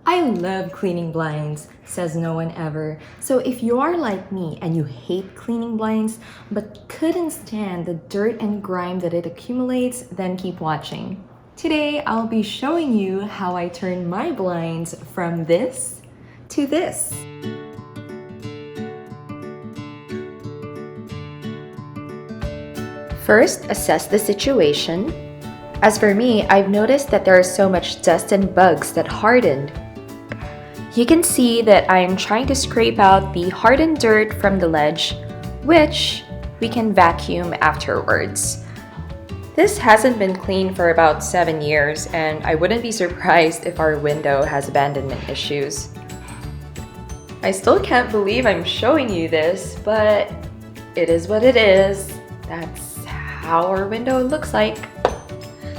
I love cleaning blinds, says no one ever. So if you are like me and you hate cleaning blinds but couldn't stand the dirt and grime that it accumulates, then keep watching. Today I'll be showing you how I turn my blinds from this to this. First, assess the situation. As for me, I've noticed that there is so much dust and bugs that hardened. You can see that I'm trying to scrape out the hardened dirt from the ledge, which we can vacuum afterwards. This hasn't been cleaned for about 7 years, and I wouldn't be surprised if our window has abandonment issues. I still can't believe I'm showing you this, but it is what it is. That's how our window looks like.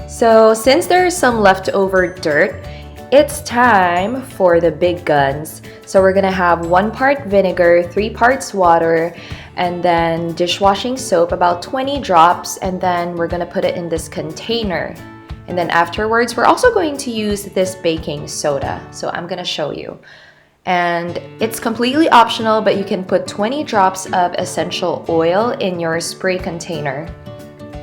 So since there is some leftover dirt, it's time for the big guns. So we're gonna have 1 part vinegar, 3 parts water, and then dishwashing soap, about 20 drops, and then we're gonna put it in this container. And then afterwards, we're also going to use this baking soda. So I'm gonna show you. And it's completely optional, but you can put 20 drops of essential oil in your spray container.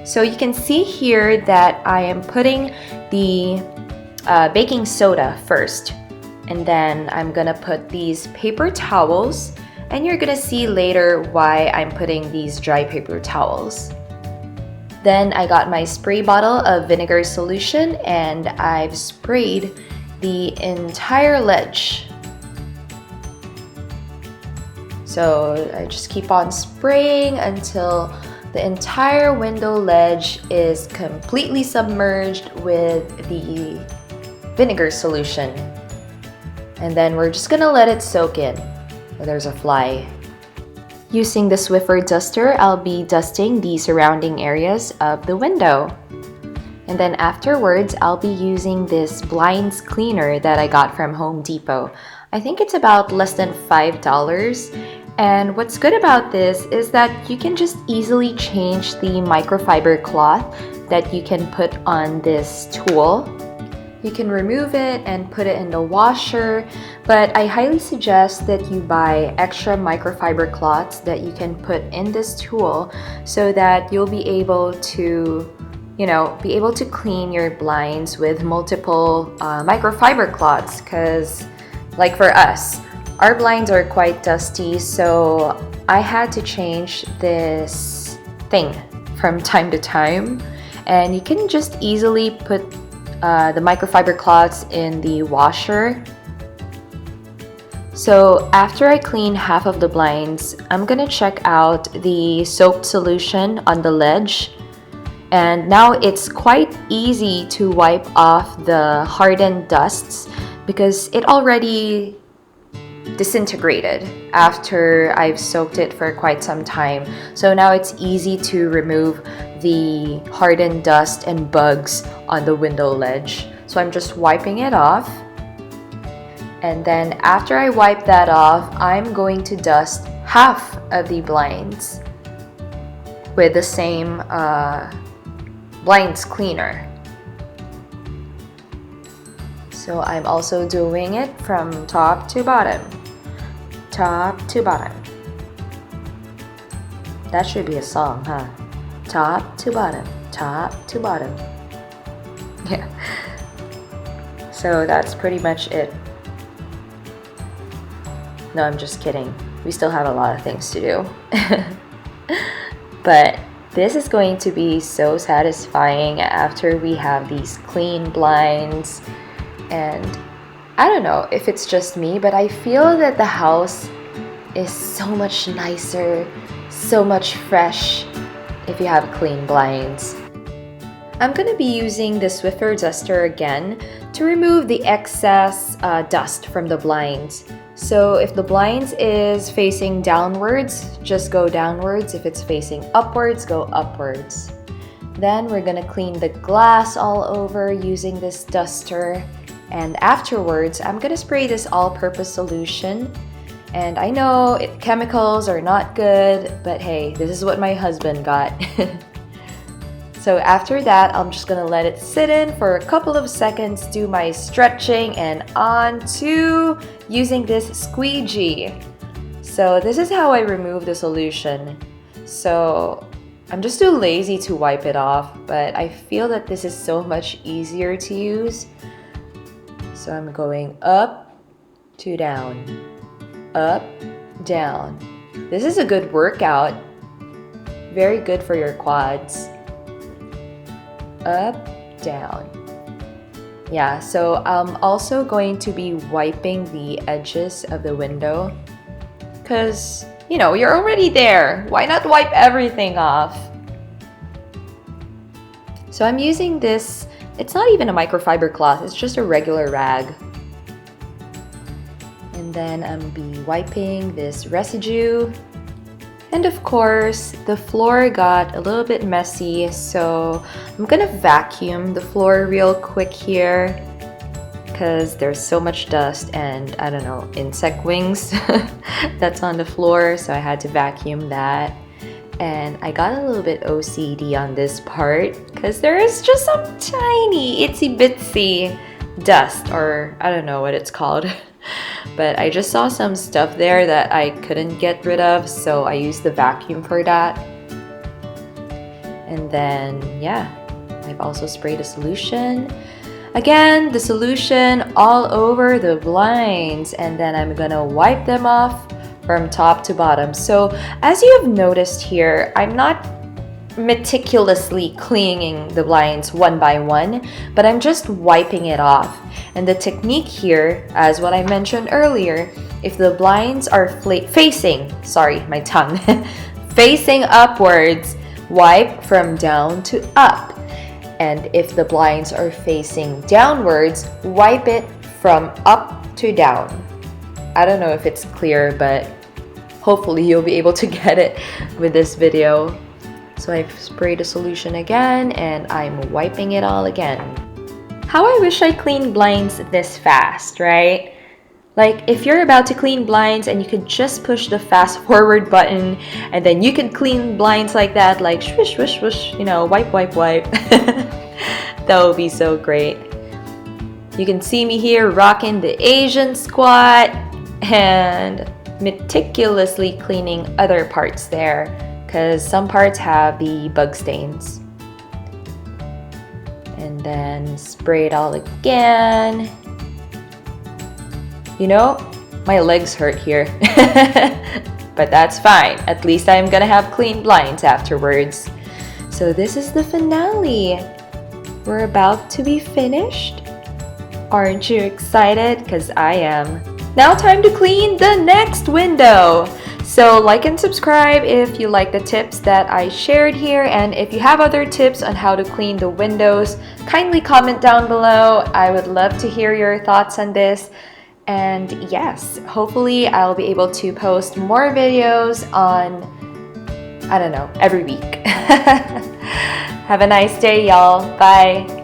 So you can see here that I am putting the baking soda first, and then I'm gonna put these paper towels, and you're gonna see later why I'm putting these dry paper towels. Then I got my spray bottle of vinegar solution, and I've sprayed the entire ledge. So I just keep on spraying until the entire window ledge is completely submerged with the vinegar solution. And then we're just gonna let it soak in. Oh, there's a fly. Using the Swiffer duster, I'll be dusting the surrounding areas of the window. And then afterwards, I'll be using this blinds cleaner that I got from Home Depot. I think it's about less than $5. And what's good about this is that you can just easily change the microfiber cloth that you can put on this tool. You can remove it and put it in the washer, but I highly suggest that you buy extra microfiber cloths that you can put in this tool so that you'll be able to, be able to clean your blinds with multiple microfiber cloths. Because like for us, our blinds are quite dusty, so I had to change this thing from time to time. And you can just easily put the microfiber cloths in the washer. So after I clean half of the blinds, I'm gonna check out the soap solution on the ledge. And now it's quite easy to wipe off the hardened dusts because it already disintegrated after I've soaked it for quite some time. So now it's easy to remove the hardened dust and bugs on the window ledge. So I'm just wiping it off. And then after I wipe that off, I'm going to dust half of the blinds with the same blinds cleaner. So I'm also doing it from top to bottom. Top to bottom. That should be a song, huh? Top to bottom, top to bottom. Yeah. So that's pretty much it. No, I'm just kidding. We still have a lot of things to do. But this is going to be so satisfying after we have these clean blinds. And I don't know if it's just me, but I feel that the house is so much nicer, so much fresh if you have clean blinds. I'm gonna be using the Swiffer duster again to remove the excess dust from the blinds. So if the blinds is facing downwards, just go downwards. If it's facing upwards, go upwards. Then we're gonna clean the glass all over using this duster. And afterwards, I'm gonna spray this all-purpose solution. And I know chemicals are not good, but hey, this is what my husband got. So after that, I'm just gonna let it sit in for a couple of seconds, do my stretching, and on to using this squeegee. So this is how I remove the solution. So I'm just too lazy to wipe it off, but I feel that this is so much easier to use. So I'm going up to down, up, down. This is a good workout. Very good for your quads. Up, down. Yeah, so I'm also going to be wiping the edges of the window because, you know, you're already there. Why not wipe everything off? So I'm using this, it's not even a microfiber cloth, it's just a regular rag. And then I'm be wiping this residue. And of course, the floor got a little bit messy, so I'm gonna vacuum the floor real quick here because there's so much dust and, I don't know, insect wings that's on the floor, so I had to vacuum that. And I got a little bit OCD on this part because there is just some tiny itsy bitsy dust, or I don't know what it's called. But I just saw some stuff there that I couldn't get rid of, so I used the vacuum for that. And then, yeah, I've also sprayed a solution. Again, the solution all over the blinds, and then I'm gonna wipe them off from top to bottom. So as you have noticed here, I'm not meticulously cleaning the blinds one by one, but I'm just wiping it off. And the technique here, as what I mentioned earlier, if the blinds are facing upwards, wipe from down to up. And if the blinds are facing downwards, wipe it from up to down. I don't know if it's clear, but hopefully you'll be able to get it with this video. So I've sprayed a solution again and I'm wiping it all again. How I wish I cleaned blinds this fast, right? Like if you're about to clean blinds and you could just push the fast forward button and then you could clean blinds like that, like swish, swish, swish, you know, wipe, wipe, wipe. That would be so great. You can see me here rocking the Asian squat and meticulously cleaning other parts there because some parts have the bug stains. And then spray it all again. You know, my legs hurt here, but that's fine. At least I'm gonna have clean blinds afterwards. So this is the finale. We're about to be finished. Aren't you excited? Because I am. Now time to clean the next window. So like and subscribe if you like the tips that I shared here, and if you have other tips on how to clean the windows, kindly comment down below. I would love to hear your thoughts on this. And yes, hopefully I'll be able to post more videos on, I don't know, every week. Have a nice day, y'all. Bye.